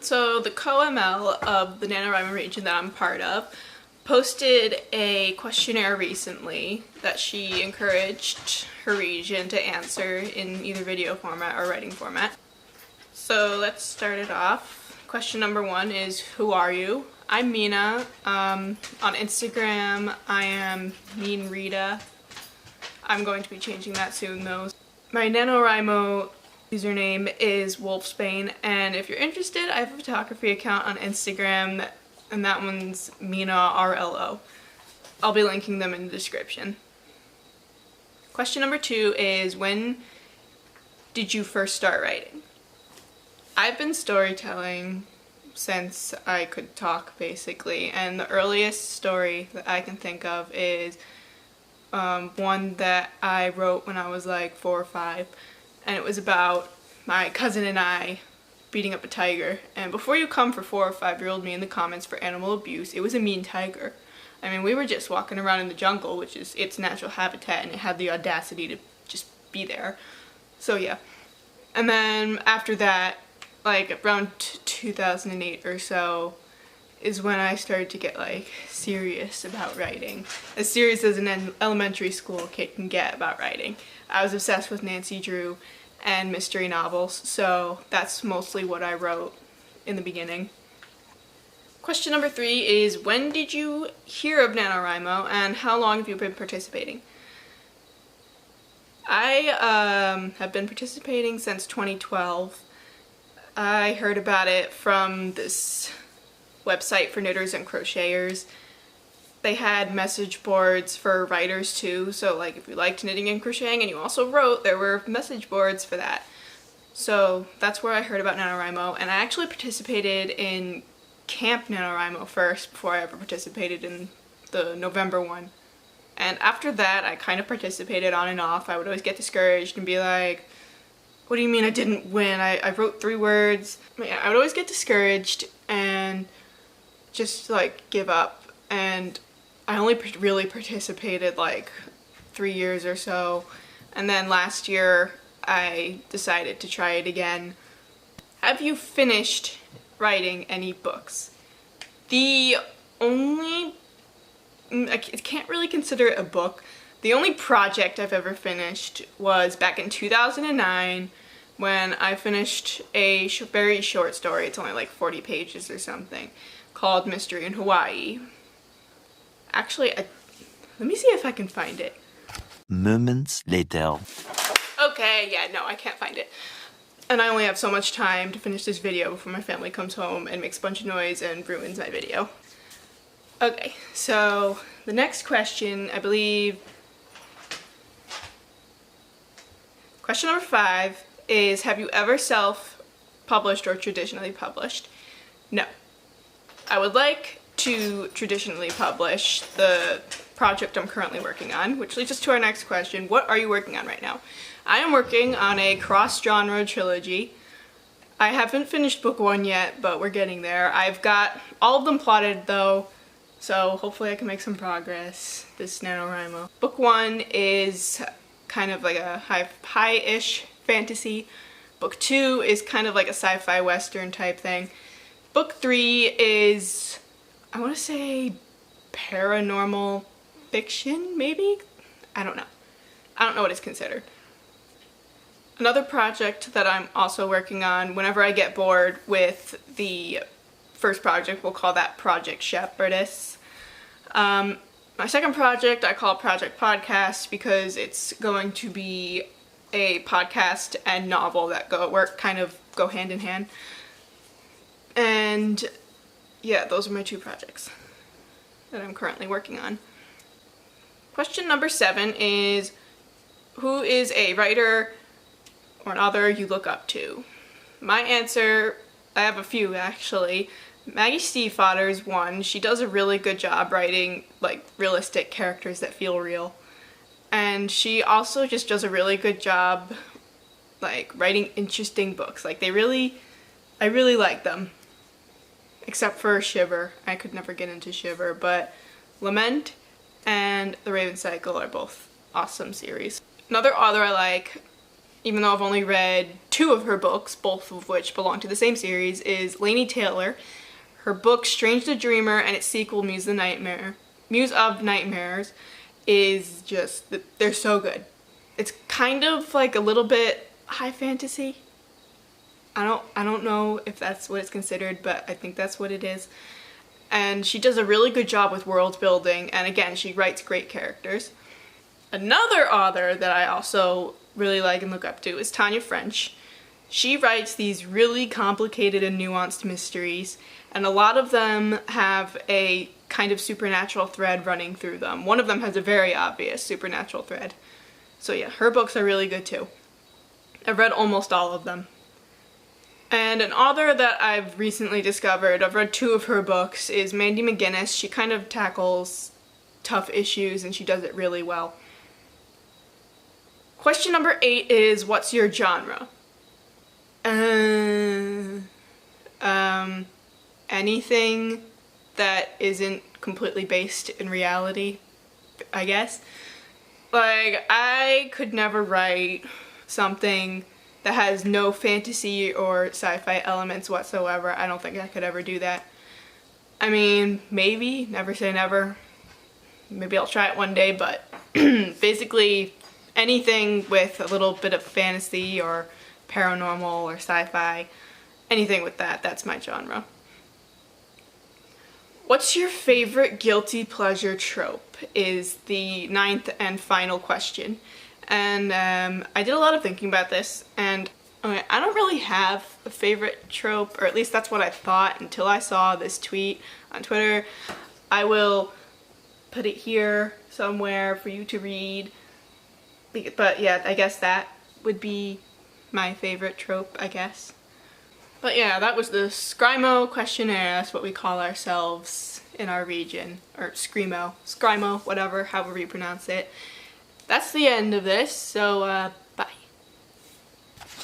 So the co-ML of the NaNoWriMo region that I'm part of posted a questionnaire recently that she encouraged her region to answer in either video format or writing format. So let's start it off. Question number 1 is, who are you? I'm Mina. On Instagram, I am NaNoWriMo. I'm going to be changing that soon though. My NaNoWriMo username is Wolfsbane, and if you're interested, I have a photography account on Instagram, and that one's Mina RLO. I'll be linking them in the description. Question number 2 is, when did you first start writing? I've been storytelling since I could talk, basically, and the earliest story that I can think of is one that I wrote when I was like 4 or 5, and it was about my cousin and I beating up a tiger. And before you come for 4 or 5-year-old me in the comments for animal abuse, it was a mean tiger. I mean, we were just walking around in the jungle, which is its natural habitat, and it had the audacity to just be there. So yeah. And then after that, like around 2008 or so, is when I started to get like serious about writing. As serious as an elementary school kid can get about writing. I was obsessed with Nancy Drew and mystery novels, so that's mostly what I wrote in the beginning. Question number 3 is, when did you hear of NaNoWriMo and how long have you been participating? I have been participating since 2012. I heard about it from this website for knitters and crocheters. They had message boards for writers too, so like if you liked knitting and crocheting and you also wrote, there were message boards for that. So that's where I heard about NaNoWriMo, and I actually participated in Camp NaNoWriMo first before I ever participated in the November one. And after that, I kind of participated on and off. I would always get discouraged and be like, what do you mean I didn't win? I wrote 3 words. I would always get discouraged and just like give up, and I only really participated like 3 years or so, and then last year I decided to try it again. Have you finished writing any books? The only, I can't really consider it a book. The only project I've ever finished was back in 2009 when I finished a very short story. It's only like 40 pages or something, called Mystery in Hawaii. Actually, let me see if I can find it. Moments later. Okay, yeah, no, I can't find it. And I only have so much time to finish this video before my family comes home and makes a bunch of noise and ruins my video. Okay, so the next question, I believe, question number 5 is, have you ever self-published or traditionally published? No. I would like to traditionally publish the project I'm currently working on, which leads us to our next question. What are you working on right now? I am working on a cross-genre trilogy. I haven't finished book 1 yet, but we're getting there. I've got all of them plotted though, so hopefully I can make some progress this NaNoWriMo. Book 1 is kind of like a high-ish fantasy. Book 2 is kind of like a sci-fi western type thing. Book 3 is, I want to say, paranormal fiction, maybe? I don't know. I don't know what it's considered. Another project that I'm also working on, whenever I get bored with the first project, we'll call that Project Shepherdess. My second project I call Project Podcast because it's going to be a podcast and novel that kind of go hand in hand. And yeah, those are my 2 projects that I'm currently working on. Question number 7 is, who is a writer or an author you look up to? My answer, I have a few actually. Maggie Stiefvater is one. She does a really good job writing like realistic characters that feel real. And she also just does a really good job like writing interesting books. Like I really like them. Except for Shiver. I could never get into Shiver, but Lament and The Raven Cycle are both awesome series. Another author I like even though I've only read 2 of her books, both of which belong to the same series, is Laini Taylor. Her book Strange the Dreamer and its sequel Muse of Nightmares is just, they're so good. It's kind of like a little bit high fantasy. I don't know if that's what it's considered, but I think that's what it is. And she does a really good job with world building, and again, she writes great characters. Another author that I also really like and look up to is Tanya French. She writes these really complicated and nuanced mysteries, and a lot of them have a kind of supernatural thread running through them. One of them has a very obvious supernatural thread. So yeah, her books are really good too. I've read almost all of them. And an author that I've recently discovered, I've read 2 of her books, is Mandy McGinnis. She kind of tackles tough issues and she does it really well. Question number 8 is, what's your genre? Anything that isn't completely based in reality, I guess. Like, I could never write something that has no fantasy or sci-fi elements whatsoever. I don't think I could ever do that. I mean, maybe, never say never. Maybe I'll try it one day, but basically anything with a little bit of fantasy or paranormal or sci-fi, anything with that, that's my genre. What's your favorite guilty pleasure trope is the 9th and final question. And I did a lot of thinking about this, and I don't really have a favorite trope, or at least that's what I thought until I saw this tweet on Twitter. I will put it here somewhere for you to read. But yeah, I guess that would be my favorite trope, I guess. But yeah, that was the NaNoWriMo questionnaire. That's what we call ourselves in our region. Or Screamo, whatever, however you pronounce it. That's the end of this, so